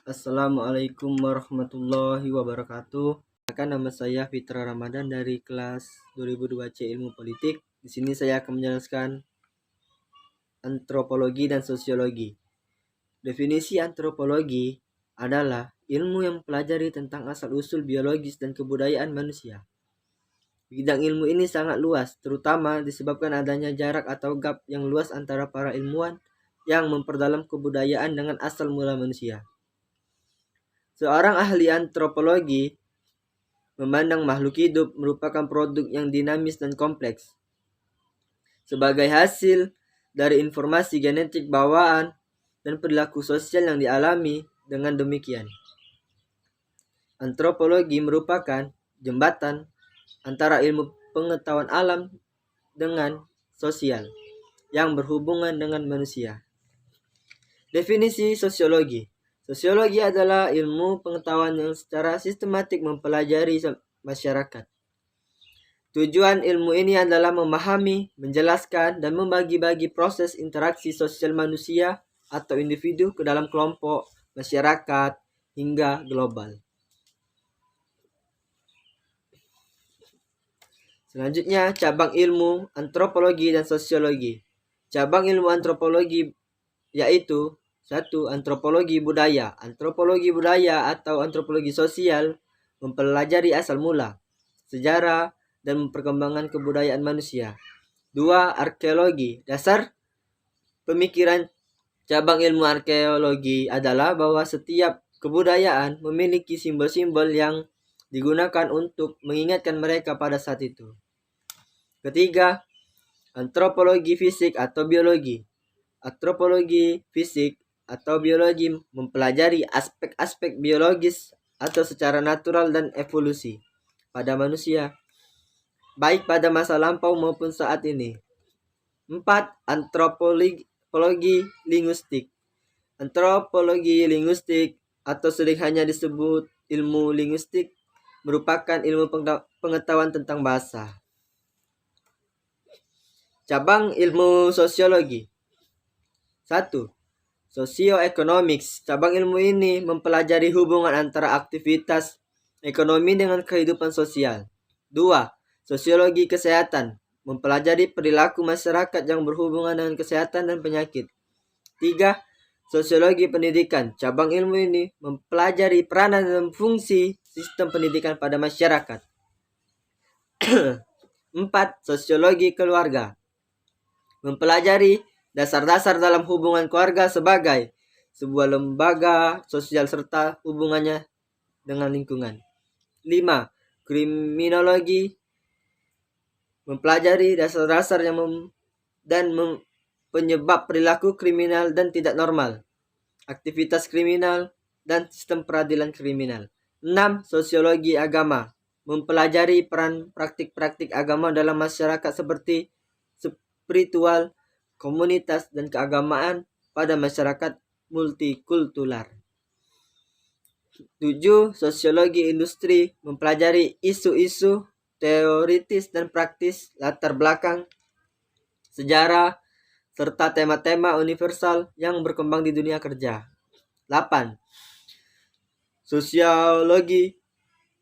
Assalamualaikum warahmatullahi wabarakatuh. Nama saya Fitra Ramadan dari kelas 2002C Ilmu Politik. Di sini saya akan menjelaskan antropologi dan sosiologi. Definisi antropologi adalah ilmu yang mempelajari tentang asal-usul biologis dan kebudayaan manusia. Bidang ilmu ini sangat luas, terutama disebabkan adanya jarak atau gap yang luas antara para ilmuwan yang memperdalam kebudayaan dengan asal mula manusia. Seorang ahli antropologi memandang makhluk hidup merupakan produk yang dinamis dan kompleks. Sebagai hasil dari informasi genetik bawaan dan perilaku sosial yang dialami. Dengan demikian, antropologi merupakan jembatan antara ilmu pengetahuan alam dengan sosial yang berhubungan dengan manusia. Definisi sosiologi. Sosiologi adalah ilmu pengetahuan yang secara sistematik mempelajari masyarakat. Tujuan ilmu ini adalah memahami, menjelaskan, dan membagi-bagi proses interaksi sosial manusia atau individu ke dalam kelompok, masyarakat, hingga global. Selanjutnya, cabang ilmu antropologi dan sosiologi. Cabang ilmu antropologi yaitu 1. Antropologi budaya. Antropologi budaya atau antropologi sosial mempelajari asal mula, sejarah, dan perkembangan kebudayaan manusia. 2. Arkeologi. Dasar pemikiran cabang ilmu arkeologi adalah bahwa setiap kebudayaan memiliki simbol-simbol yang digunakan untuk mengingatkan mereka pada saat itu. Ketiga, antropologi fisik atau biologi. Antropologi fisik atau biologi mempelajari aspek-aspek biologis atau secara natural dan evolusi pada manusia, baik pada masa lampau maupun saat ini. 4. Antropologi linguistik. Antropologi linguistik atau sering hanya disebut ilmu linguistik merupakan ilmu pengetahuan tentang bahasa. Cabang ilmu sosiologi. 1. Sosioeconomics. Cabang ilmu ini mempelajari hubungan antara aktivitas ekonomi dengan kehidupan sosial. 2. Sosiologi kesehatan. Mempelajari perilaku masyarakat yang berhubungan dengan kesehatan dan penyakit. 3. Sosiologi pendidikan. Cabang ilmu ini mempelajari peranan dan fungsi sistem pendidikan pada masyarakat. 4. Sosiologi keluarga. Mempelajari dasar-dasar dalam hubungan keluarga sebagai sebuah lembaga sosial serta hubungannya dengan lingkungan. 5. Kriminologi. Mempelajari dasar-dasar yang penyebab perilaku kriminal dan tidak normal, aktivitas kriminal, dan sistem peradilan kriminal. 6. Sosiologi agama. Mempelajari peran praktik-praktik agama dalam masyarakat seperti spiritual, komunitas, dan keagamaan pada masyarakat multikultural. 7. Sosiologi industri. Mempelajari isu-isu teoritis dan praktis, latar belakang, sejarah, serta tema-tema universal yang berkembang di dunia kerja. 8. Sosiologi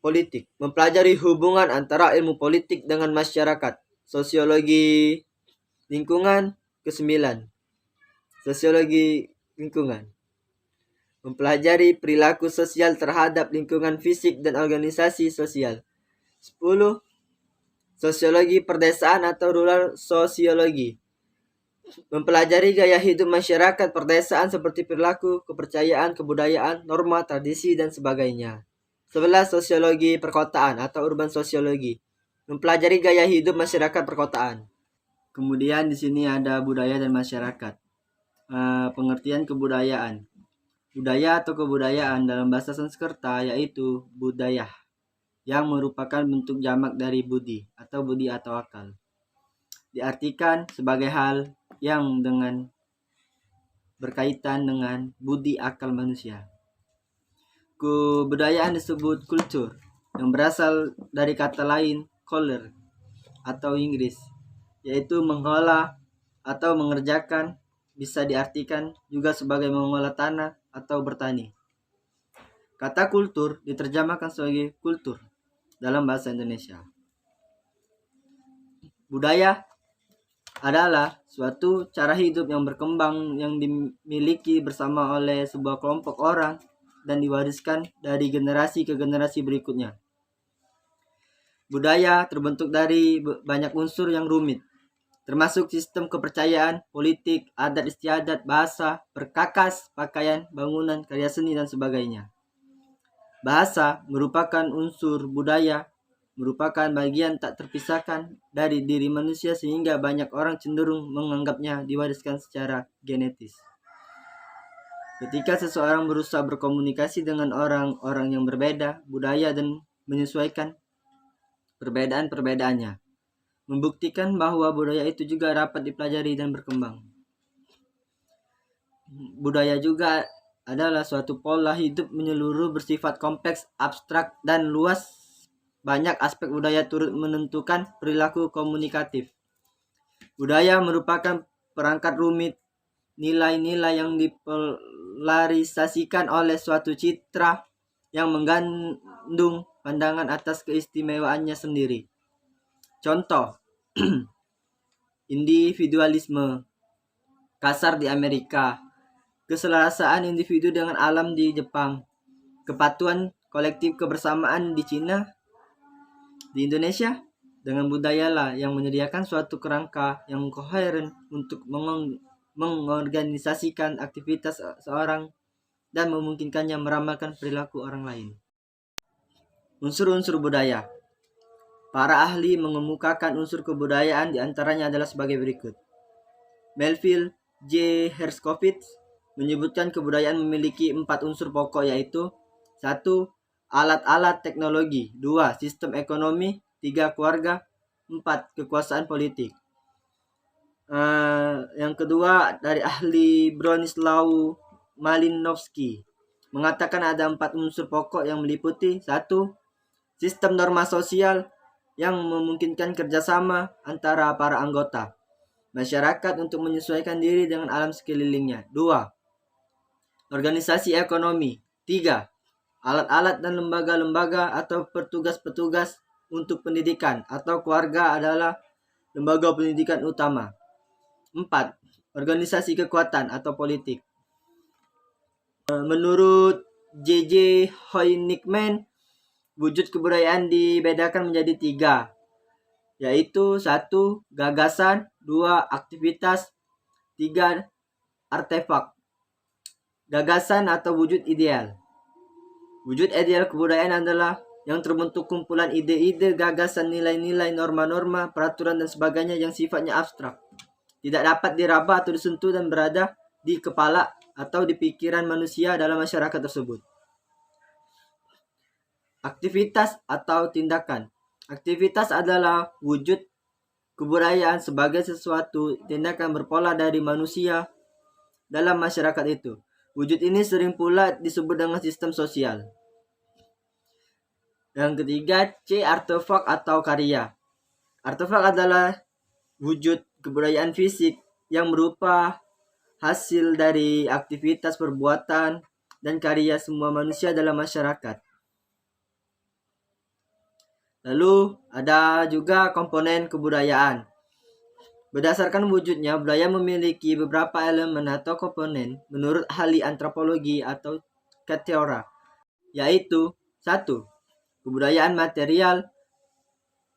politik. Mempelajari hubungan antara ilmu politik dengan masyarakat. Sosiologi lingkungan. 9. Sosiologi lingkungan. Mempelajari perilaku sosial terhadap lingkungan fisik dan organisasi sosial. 10. Sosiologi perdesaan atau rural sosiologi. Mempelajari gaya hidup masyarakat perdesaan seperti perilaku, kepercayaan, kebudayaan, norma, tradisi, dan sebagainya. 11. Sosiologi perkotaan atau urban sosiologi. Mempelajari gaya hidup masyarakat perkotaan. Kemudian di sini ada budaya dan masyarakat. Pengertian kebudayaan. Budaya atau kebudayaan dalam bahasa Sanskerta yaitu budaya, yang merupakan bentuk jamak dari budi atau akal. Diartikan sebagai hal yang berkaitan dengan budi akal manusia. Kebudayaan disebut kultur, yang berasal dari kata lain color atau Inggris, yaitu mengolah atau mengerjakan. Bisa diartikan juga sebagai mengolah tanah atau bertani. Kata kultur diterjemahkan sebagai kultur dalam bahasa Indonesia. Budaya adalah suatu cara hidup yang berkembang yang dimiliki bersama oleh sebuah kelompok orang dan diwariskan dari generasi ke generasi berikutnya. Budaya terbentuk dari banyak unsur yang rumit, termasuk sistem kepercayaan, politik, adat istiadat, bahasa, perkakas, pakaian, bangunan, karya seni, dan sebagainya. Bahasa merupakan unsur budaya, merupakan bagian tak terpisahkan dari diri manusia sehingga banyak orang cenderung menganggapnya diwariskan secara genetis. Ketika seseorang berusaha berkomunikasi dengan orang-orang yang berbeda budaya dan menyesuaikan perbedaan-perbedaannya, membuktikan bahwa budaya itu juga dapat dipelajari dan berkembang. Budaya juga adalah suatu pola hidup menyeluruh bersifat kompleks, abstrak, dan luas. Banyak aspek budaya turut menentukan perilaku komunikatif. Budaya merupakan perangkat rumit, nilai-nilai yang dipolarisasikan oleh suatu citra yang mengandung pandangan atas keistimewaannya sendiri. Contoh, individualisme kasar di Amerika, keselarasaan individu dengan alam di Jepang, kepatuhan kolektif kebersamaan di Cina. Di Indonesia, dengan budayalah yang menyediakan suatu kerangka yang koheren untuk mengorganisasikan aktivitas seorang dan memungkinkannya meramalkan perilaku orang lain. Unsur-unsur budaya. Para ahli mengemukakan unsur kebudayaan diantaranya adalah sebagai berikut. Melville J. Herskovits menyebutkan kebudayaan memiliki 4 unsur pokok, yaitu 1. Alat-alat teknologi, 2. Sistem ekonomi, 3. Keluarga, 4. Kekuasaan politik. Yang kedua dari ahli Bronislaw Malinowski mengatakan ada 4 unsur pokok yang meliputi 1. Sistem norma sosial yang memungkinkan kerjasama antara para anggota masyarakat untuk menyesuaikan diri dengan alam sekelilingnya. 2. Organisasi ekonomi. 3. Alat-alat dan lembaga-lembaga atau petugas-petugas untuk pendidikan atau keluarga adalah lembaga pendidikan utama. 4. Organisasi kekuatan atau politik. Menurut J.J. Hoynickman, wujud kebudayaan dibedakan menjadi 3, yaitu 1. Gagasan, 2. Aktivitas, 3. Artefak. Gagasan atau wujud ideal. Wujud ideal kebudayaan adalah yang terbentuk kumpulan ide-ide, gagasan, nilai-nilai, norma-norma, peraturan, dan sebagainya yang sifatnya abstrak, tidak dapat diraba atau disentuh dan berada di kepala atau di pikiran manusia dalam masyarakat tersebut. Aktivitas atau tindakan. Aktivitas adalah wujud kebudayaan sebagai sesuatu tindakan berpola dari manusia dalam masyarakat itu. Wujud ini sering pula disebut dengan sistem sosial. Yang ketiga, C. Artefak atau karya. Artefak adalah wujud kebudayaan fisik yang berupa hasil dari aktivitas perbuatan dan karya semua manusia dalam masyarakat. Lalu ada juga komponen kebudayaan. Berdasarkan wujudnya, budaya memiliki beberapa elemen atau komponen menurut ahli antropologi atau Kateora, yaitu 1. Kebudayaan material.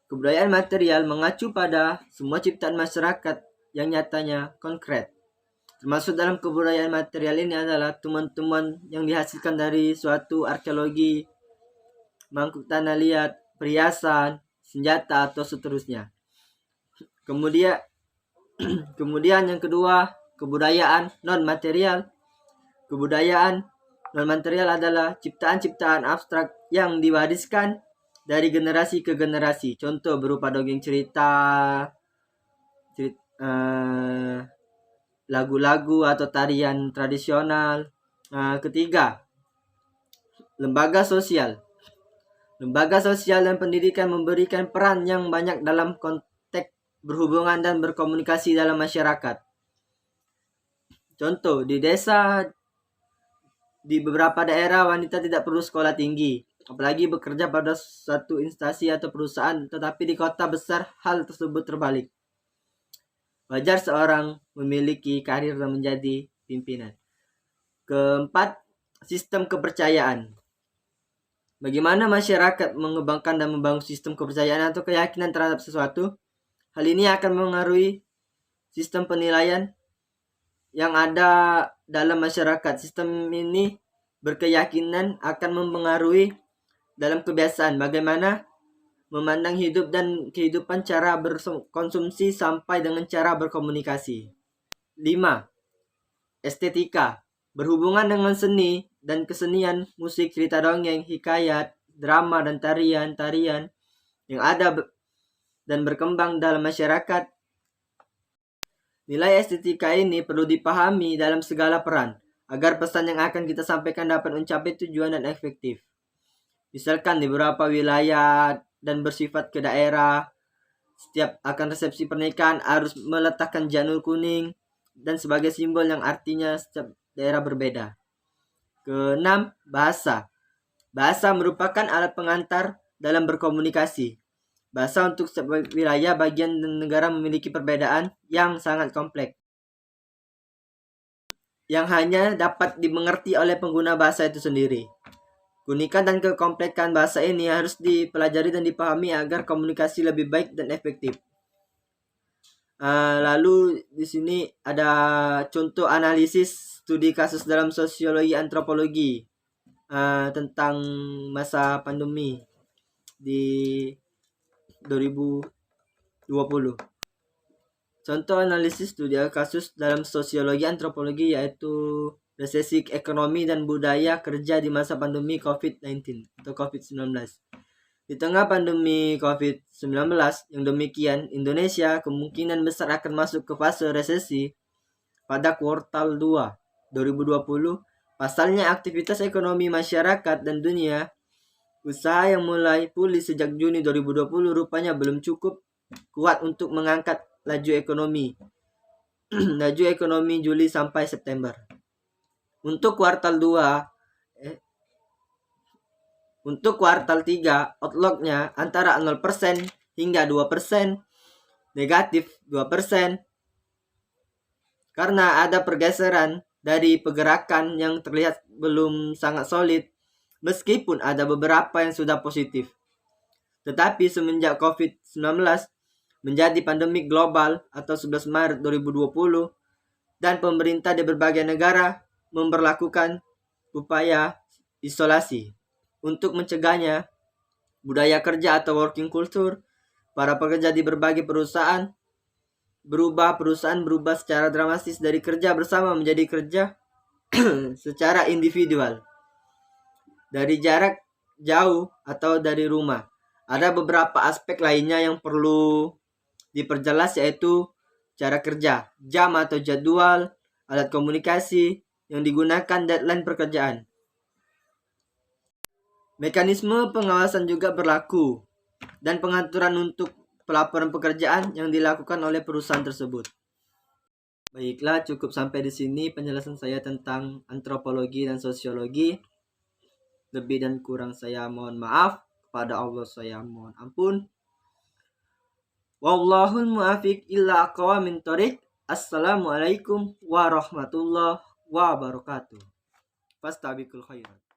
Kebudayaan material mengacu pada semua ciptaan masyarakat yang nyatanya konkret. Termasuk dalam kebudayaan material ini adalah temuan-temuan yang dihasilkan dari suatu arkeologi, mangkuk tanah liat, perhiasan, senjata, atau seterusnya. Kemudian yang kedua, kebudayaan non-material. Kebudayaan non-material adalah ciptaan-ciptaan abstrak yang diwariskan dari generasi ke generasi. Contoh berupa dongeng cerita, lagu-lagu atau tarian tradisional. Ketiga, lembaga sosial. Lembaga sosial dan pendidikan memberikan peran yang banyak dalam konteks berhubungan dan berkomunikasi dalam masyarakat. Contoh, di desa Di beberapa daerah wanita tidak perlu sekolah tinggi, apalagi bekerja pada satu instansi atau perusahaan, tetapi di kota besar hal tersebut terbalik. Wajar seorang memiliki karir dan menjadi pimpinan. Keempat, sistem kepercayaan. Bagaimana masyarakat mengembangkan dan membangun sistem kepercayaan atau keyakinan terhadap sesuatu? Hal ini akan mengaruhi sistem penilaian yang ada dalam masyarakat. Sistem ini berkeyakinan akan mempengaruhi dalam kebiasaan bagaimana memandang hidup dan kehidupan, cara berkonsumsi sampai dengan cara berkomunikasi. 5. Estetika. Berhubungan dengan seni dan kesenian, musik, cerita dongeng, hikayat, drama, dan tarian-tarian yang ada dan berkembang dalam masyarakat. Nilai estetika ini perlu dipahami dalam segala peran, agar pesan yang akan kita sampaikan dapat mencapai tujuan dan efektif. Misalkan di beberapa wilayah dan bersifat ke daerah, setiap akan resepsi pernikahan harus meletakkan janur kuning dan sebagai simbol yang artinya setiap daerah berbeda. Keenam, bahasa. Bahasa merupakan alat pengantar dalam berkomunikasi. Bahasa untuk setiap wilayah, bagian, dan negara memiliki perbedaan yang sangat kompleks, yang hanya dapat dimengerti oleh pengguna bahasa itu sendiri. Keunikan dan kekomplekan bahasa ini harus dipelajari dan dipahami agar komunikasi lebih baik dan efektif. Lalu di sini ada contoh analisis studi kasus dalam sosiologi antropologi tentang masa pandemi di 2020. Contoh analisis studi kasus dalam sosiologi antropologi yaitu resesi ekonomi dan budaya kerja di masa pandemi COVID-19 atau COVID-19. Di tengah pandemi COVID-19 yang demikian, Indonesia kemungkinan besar akan masuk ke fase resesi pada kuartal 2 2020. Pasalnya aktivitas ekonomi masyarakat dan dunia usaha yang mulai pulih sejak Juni 2020 rupanya belum cukup kuat untuk mengangkat laju ekonomi Juli sampai September. Untuk kuartal 3, outlook-nya antara 0% hingga 2%, negatif 2%, karena ada pergeseran dari pergerakan yang terlihat belum sangat solid, meskipun ada beberapa yang sudah positif. Tetapi semenjak COVID-19 menjadi pandemi global atau 11 Maret 2020 dan pemerintah di berbagai negara memberlakukan upaya isolasi. Untuk mencegahnya, budaya kerja atau working culture para pekerja di berbagai perusahaan berubah secara dramatis dari kerja bersama menjadi kerja secara individual dari jarak jauh atau dari rumah. Ada beberapa aspek lainnya yang perlu diperjelas yaitu cara kerja, jam atau jadwal, alat komunikasi yang digunakan, deadline pekerjaan. Mekanisme pengawasan juga berlaku dan pengaturan untuk pelaporan pekerjaan yang dilakukan oleh perusahaan tersebut. Baiklah, cukup sampai di sini penjelasan saya tentang antropologi dan sosiologi. Lebih dan kurang saya mohon maaf. Kepada Allah saya mohon ampun. Wallahul muwaffiq ila aqwamit thoriq. Assalamualaikum warahmatullahi wabarakatuh. Fastabiqul khairat.